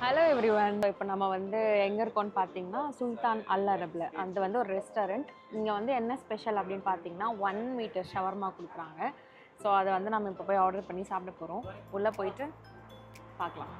Hello everyone. இப்போ நம்ம வந்து எங்கே இருக்கோம்னு பார்த்தீங்கன்னா சுல்தான் அல் அரபில். அது வந்து ஒரு ரெஸ்டாரண்ட். இங்கே வந்து என்ன ஸ்பெஷல் அப்படின்னு பார்த்தீங்கன்னா 1 மீட்டர் ஷவர்மா கொடுக்குறாங்க. ஸோ அதை வந்து நம்ம இப்போ போய் ஆர்டர் பண்ணி சாப்பிட போகிறோம். உள்ளே போயிட்டு பார்க்கலாம்.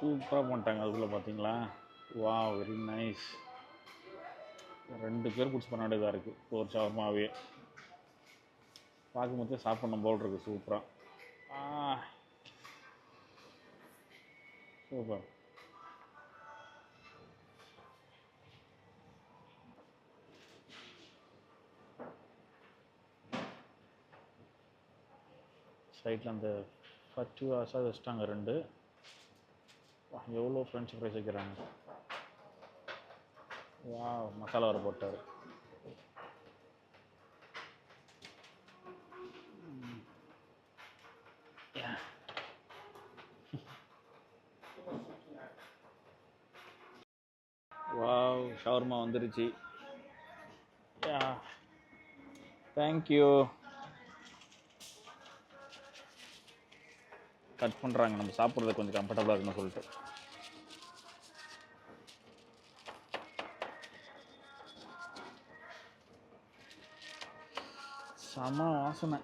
சூப்பராக பண்ணிட்டாங்க. அதுக்குள்ளே பார்த்தீங்களா? வா, வெரி நைஸ். 2 பேர் பிடிச்சி பண்ண வேண்டியதாக இருக்குது ஒரு ஷவர்மாவே. பார்க்கும்போதே சாப்பிட்ணும் போல் இருக்குது சூப்பராக. சூப்பர். சைடில் அந்த பச்சு வாசா வச்சுட்டாங்க 2. எவ்வளோ ஃப்ரெஞ்ச் ஃப்ரைஸ் வைக்கிறாங்க. வா, மசாலா வர போட்டார். வாவ், ஷவர்மா வந்துருச்சு. தேங்க்யூ. கட் பண்ணுறாங்க, நம்ம சாப்பிட்றது கொஞ்சம் கம்ஃபர்டபுளாக இருக்குன்னு சொல்லிட்டு. செம வாசனை.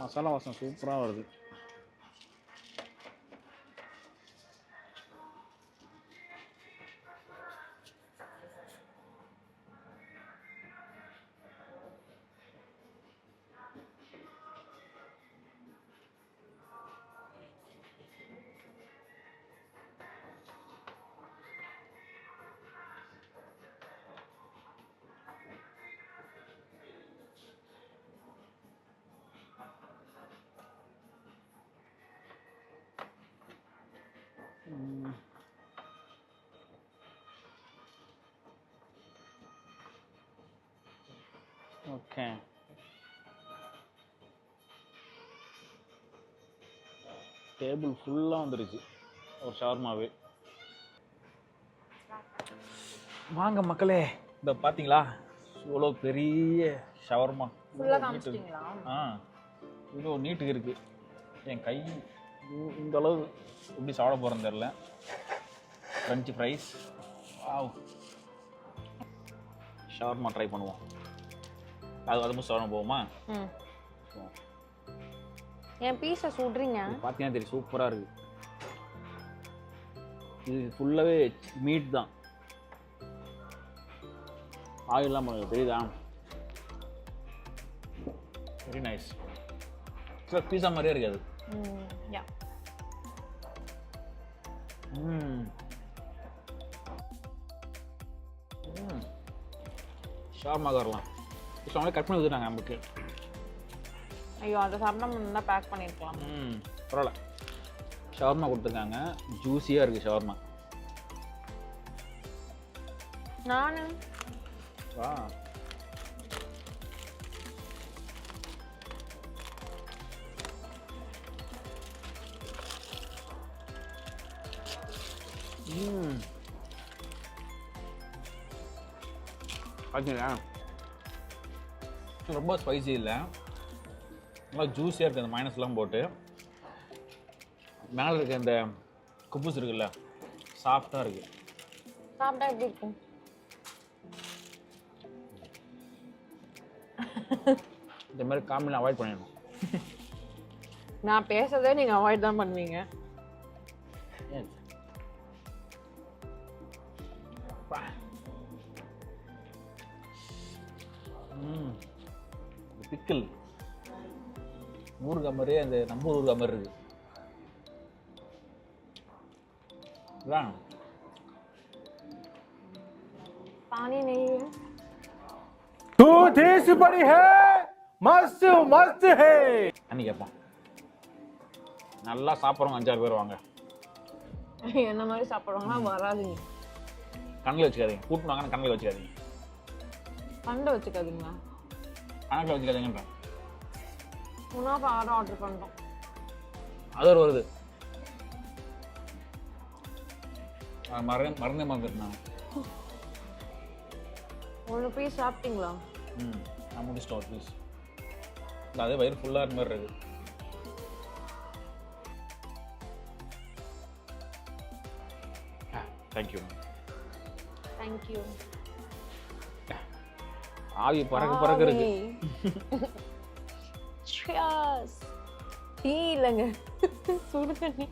மசாலா வாசனை சூப்பராக வருது. ஓகே, டேபிள் ஃபுல்லாக வந்துருச்சு ஒரு ஷவர்மாவே. வாங்க மக்களே, இந்த பார்த்தீங்களா இவ்வளோ பெரிய ஷவர்மா. இவ்வளோ நீட்டுக்கு இருக்குது. என் கை இந்த அளவு எப்படி சாப்பிட போகிறேன்னு தெரில. French fries. ஷவர்மா ட்ரை பண்ணுவோம். அது ஷவர்மா போவோமா? என் பீஸை சுடுறீங்க பார்த்தீங்கன்னா தெரியும், சூப்பராக இருக்குது. இது ஃபுல்லாகவே மீட் தான், ஆயிலெலாம் பண்ணுறது தெரியுதா? Very nice. பீஸா மாதிரியே இருக்காது. ஷவர்மா வரலாம். அவங்களே கட் பண்ணி வச்சுட்டாங்க நமக்கு. ஐயோ, அதை சாப்பிட்டா நல்லா பேக் பண்ணியிருக்கலாம். பரவாயில்ல, ஷவர்மா கொடுத்துருக்காங்க. ஜூஸியாக இருக்குது ஷவர்மா. நானு வா, பார்த்தீங்களா ரொம்ப ஸ்பைசி இல்லை, நல்லா ஜூஸியாக இருக்குது. அந்த மைனஸ்லாம் போட்டு மேலே இருக்க இந்த குப்பூஸ் இருக்குல்ல, சாஃப்டாக இருக்குது. சாப்பிட்டா எப்படி இருக்கும்? இந்த மாதிரி காமெடியில் அவாய்ட் பண்ணிடணும். நான் பேசுறதே நீங்கள் அவாய்ட் தான் பண்ணுவீங்க. பிக்கிள் ஊறுகாய் மாதிரியே அந்த நம்ம ஊறுகாய் மாதிரி இருக்கு. पानी नहीं है तू देश बड़ी है मस्त मस्त है அன்னி கேட்பான். நல்லா சாப்பிட்றவங்க 5-6 பேர் வாங்க. என்ன மாதிரி சாப்பிட்றவங்க வராதுங்க. கண்ணில் வச்சுக்காதீங்க, கூட்டின்னு வாங்க, கண்ணில் வச்சுக்காதீங்க. கண்டை வச்சுக்காதீங்களா? கணக்கில் வச்சுக்காதீங்கன்றேன். உணவு ஆர்டர் பண்ணுறோம், அது ஒரு வருது. மறந்தே மறந்துருந்தாங்க. ஒரு பீஸ் சாப்பிட்டீங்களா? நான் முடிச்சிட்டோம் ஒரு பீஸ். இல்லை, அதே வயிறு ஃபுல்லாக இருந்த மாதிரி இருக்குது. தேங்க்யூ. தேங்க்யூ. ஆவி பறக்க இருக்கு. Cheers. டீ இல்லைங்க, சுடு தண்ணி.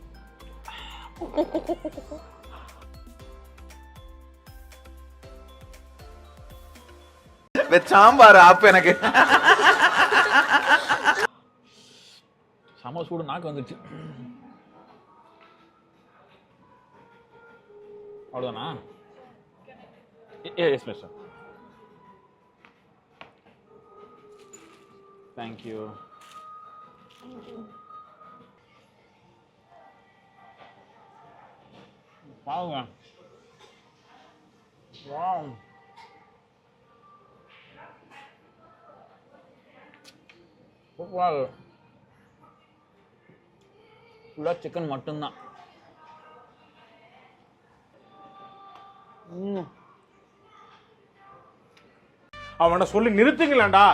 சாம்பார் ஆப் எனக்கு செம சூடு, நாக்கு வந்துச்சு. அவ்வளோதானா? Yes miss sir. தேங்க்யூ. பாருங்க. வாவ். சூப்பராக ஃபுல்லாக சிக்கன் மட்டும்தான். அவனை சொல்லி நிறுத்துங்களேன்டா.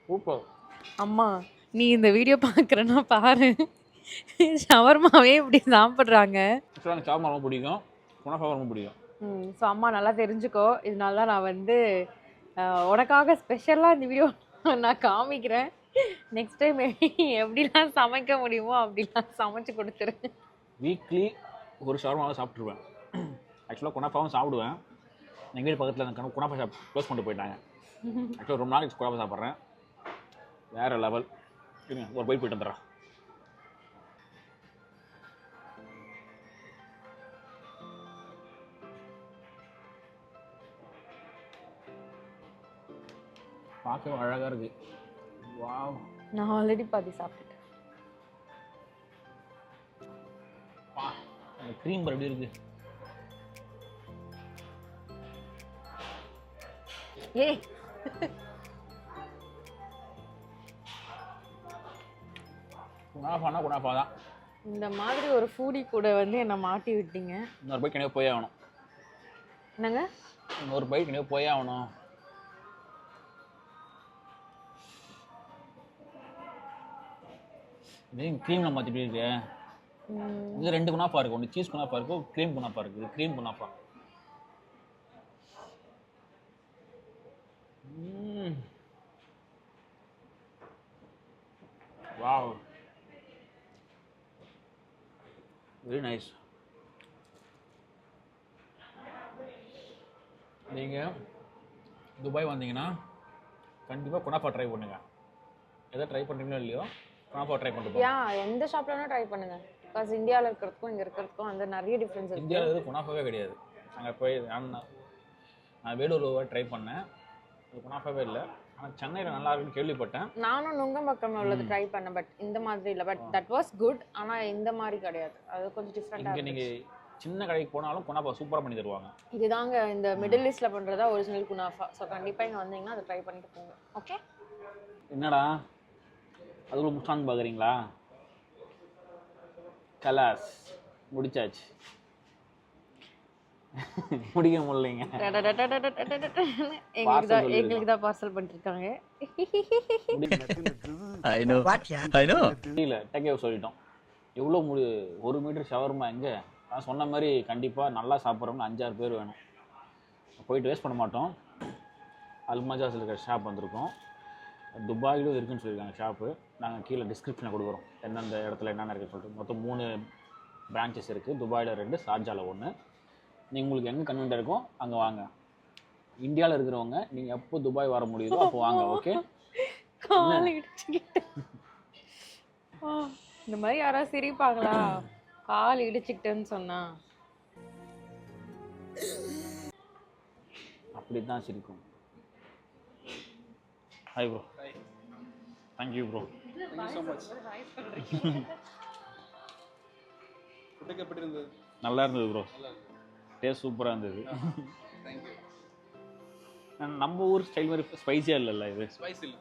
சூப்பர். அம்மா நீ இந்த வீடியோ பார்க்குறேன்னா பாரு, ஷவர்மாவே இப்படி சாப்பிட்றாங்க. ஆக்சுவலாக எனக்கு ஷவர்மா ரொம்ப பிடிக்கும், குனாஃபா ரொம்ப பிடிக்கும். ஸோ அம்மா நல்லா தெரிஞ்சுக்கோ. இதனால தான் நான் வந்து உனக்காக ஸ்பெஷலாக இந்த வீடியோ நான் காமிக்கிறேன். நெக்ஸ்ட் டைம் எப்படிலாம் சமைக்க முடியுமோ அப்படிலாம் சமைச்சு கொடுத்துரு. வீக்லி ஒரு ஷவர்மாவை சாப்பிட்ருவேன். ஆக்சுவலாக குனாஃபாவும் சாப்பிடுவேன். எங்கள் வீடு பக்கத்தில் அந்த குனாஃபா ஷாப் க்ளோஸ் பண்ணிட்டு போயிட்டாங்க. ஆக்சுவலாக ரொம்ப நாளைக்கு குனாஃபா சாப்பிட்றேன். வேறு லெவல். இருங்க ஒரு பைட் போயிட்டு வந்துடுறேன். பார்க்கவே அழகாக இருக்குது. வாவ். நான் ஆல்ரெடி பாதி சாப்பிட்டுட்டேன். அந்த க்ரீம் பர் எப்படி இருக்குது? ஏய் குனாஃபானா குனாஃபா தான். இந்த மாதிரி ஒரு ஃபூடி கூட வந்து என்னை மாட்டி விட்டீங்க. இன்னொரு பைக் எனக்கு போயே ஆகணும். என்னங்க? இன்னொரு பைக் எனக்கு போயே ஆகணும். இதே க்ரீமில் மாற்றிட்டு இருக்கு. இது 2 குனாஃபா இருக்குது. ஒன்று சீஸ் குனாஃபா இருக்குது, க்ரீம் குனாஃபா இருக்குது. Cream kunafa. Wow, very nice. நீங்கள் துபாய் வந்தீங்கன்னா கண்டிப்பாக குனாஃபா ட்ரை பண்ணுங்கள். எதை ட்ரை பண்ணுறீங்களோ இல்லையோ குனாஃபா ட்ரை பண்ணிட்டு யா எந்த ஷாப்ல வேணா ட்ரை பண்ணுங்க. பிகாஸ் இந்தியாவில் இருக்கிறதுக்கும் இங்கே இருக்கிறதுக்கும் வந்து நிறைய டிஃப்ரென்ஸ் இருக்கு. இந்தியாவில் இருக்கிறது குனாஃபாவே கிடையாது. அங்கே போய் நான் வேலூர் ட்ரை பண்ணேன், அது குனாஃபாவே இல்லை. ஆனால் சென்னையில் நல்லா இருக்குன்னு கேள்விப்பட்டேன். நானும் நுங்கம்பாக்கம் உள்ளது ட்ரை பண்ணேன், பட் இந்த மாதிரி இல்லை. But that was good. ஆனால் இந்த மாதிரி கிடையாது, அது கொஞ்சம் டிஃப்ரெண்டாக. இங்கே நீங்கள் சின்ன கடைக்கு போனாலும் குனாஃபா சூப்பராக பண்ணி தருவாங்க. இதுதாங்க இந்த மிடில் ஈஸ்ட்ல பண்றதா ஒரிஜினல் குனாஃபா. ஸோ கண்டிப்பாக இங்கே வந்தீங்கன்னா அதை ட்ரை பண்ணிட்டு போங்க. ஓகே. என்னடா அதுக்குள்ள முஸ்டான் பார்க்குறீங்களா? கலாஸ் முடிச்சாச்சு. முடிக்க முடியலைங்க. எங்களுக்கு தான் பார்சல் பண்ணிருக்காங்க. இல்லை டேக்கே சொல்லிட்டோம். எவ்வளோ 1 மீட்டர் ஷவர்மா எங்கே? நான் சொன்ன மாதிரி கண்டிப்பாக நல்லா சாப்பிட்றவங்க 5-6 பேர் வேணும். போயிட்டு வேஸ்ட் பண்ண மாட்டோம். அல்மஜாஸில் இருக்கிற ஷாப் வந்திருக்கோம். துபாயிலும் இருக்குதுன்னு சொல்லியிருக்காங்க ஷாப்பு. நாங்கள் கீழே டிஸ்கிரிப்ஷனில் கொடுக்குறோம் எந்தெந்த இடத்துல என்னென்ன இருக்குன்னு சொல்லிட்டு. மொத்தம் 3 பிரான்ச்சஸ் இருக்குது. துபாயில் 2, ஷார்ஜாவில் 1. நீங்கள் உங்களுக்கு எங்கே கன்வீனியாக இருக்கோ அங்கே வாங்க. இந்தியாவில் இருக்கிறவங்க நீங்கள் எப்போ துபாய் வர முடியுதோ அப்போ வாங்க. ஓகே. இந்த மாதிரி யாராவது சிரிப்பாங்களா? கால் இடிச்சுக்கிட்டேன்னு சொன்னா அப்படி தான் சிரிக்கும். Hi bro. Thank you bro. நல்லா இருந்தது ப்ரோ. டேஸ்ட் சூப்பராக இருந்தது. நம்ம ஊர் ஸ்டைல் மாதிரி ஸ்பைஸியாக இல்லைல்ல இது? ஸ்பைஸ் இல்லை,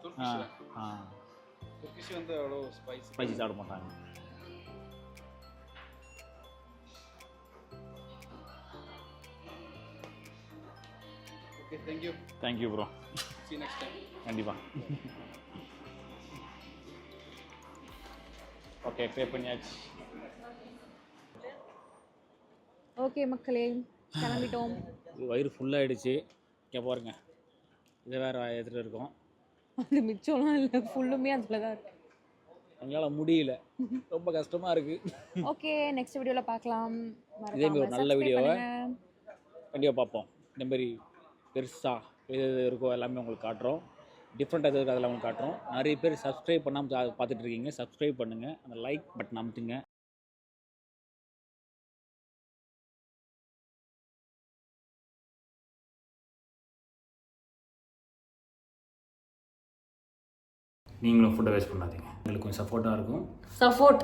துர்க்கிஷ் வந்து அவ்வளோ ஸ்பைசி சாப்பிட மாட்டாங்க. Okay, thank you. Thank you bro. see you next time. கண்டிப்பாக. ஓகே, பே பண்ணியாச்சு. ஓகே மக்களே, கிளம்பிட்டோம். வயிறு ஃபுல்லாகிடுச்சு. இங்கே பாருங்க, இதை வேறு எடுத்துகிட்டு இருக்கோம். அது மிச்சம்லாம் இல்லை, ஃபுல்லுமே அதில் தான் இருக்கு. எங்களால் முடியல, ரொம்ப கஷ்டமாக இருக்குது. ஓகே, நெக்ஸ்ட் வீடியோவில் பார்க்கலாம். இதேமாதிரி ஒரு நல்ல வீடியோவை கண்டிப்பாக பார்ப்போம். இந்த மாதிரி பெருசாக எது இருக்கோ எல்லாமே உங்களுக்கு காட்டுறோம். டிஃப்ரெண்ட் எது அதெல்லாம் உங்களுக்கு காட்டுறோம். நிறைய பேர் சப்ஸ்கிரைப் பண்ணாமல் பார்த்துட்ருக்கீங்க. சப்ஸ்கிரைப் பண்ணுங்கள், அந்த லைக் பட்டன் அமுத்துங்க. நீங்களும் ஃபுட்டை வேஸ்ட் பண்ணாதீங்க. எங்களுக்கு கொஞ்சம் சப்போர்ட்டாக இருக்கும். சப்போர்ட்